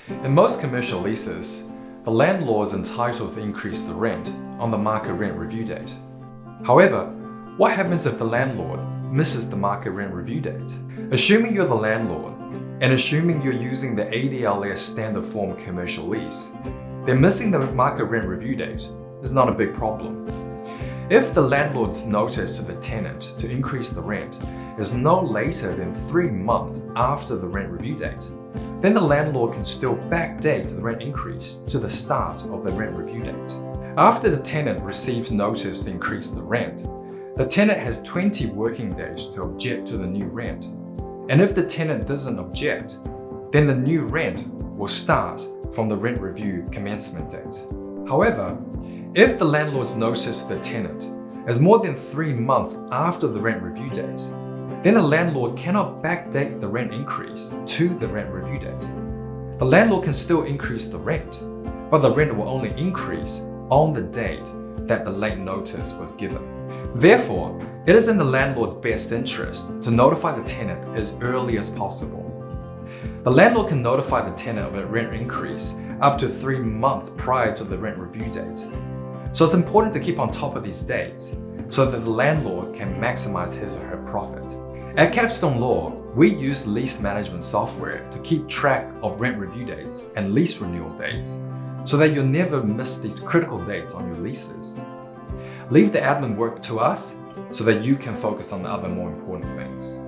In most commercial leases, the landlord is entitled to increase the rent on the market rent review date. However, what happens if the landlord misses the market rent review date? Assuming you're the landlord, and assuming you're using the ADLS standard form commercial lease, then missing the market rent review date is not a big problem. If the landlord's notice to the tenant to increase the rent is no later than 3 months after the rent review date, then the landlord can still backdate the rent increase to the start of the rent review date. After the tenant receives notice to increase the rent, the tenant has 20 working days to object to the new rent. And if the tenant doesn't object, then the new rent will start from the rent review commencement date. However, if the landlord's notice to the tenant is more than 3 months after the rent review date, then the landlord cannot backdate the rent increase to the rent review date. The landlord can still increase the rent, but the rent will only increase on the date that the late notice was given. Therefore, it is in the landlord's best interest to notify the tenant as early as possible. The landlord can notify the tenant of a rent increase up to 3 months prior to the rent review date. So it's important to keep on top of these dates so that the landlord can maximize his or her profit. At Capstone Law, we use lease management software to keep track of rent review dates and lease renewal dates so that you'll never miss these critical dates on your leases. Leave the admin work to us so that you can focus on the other more important things.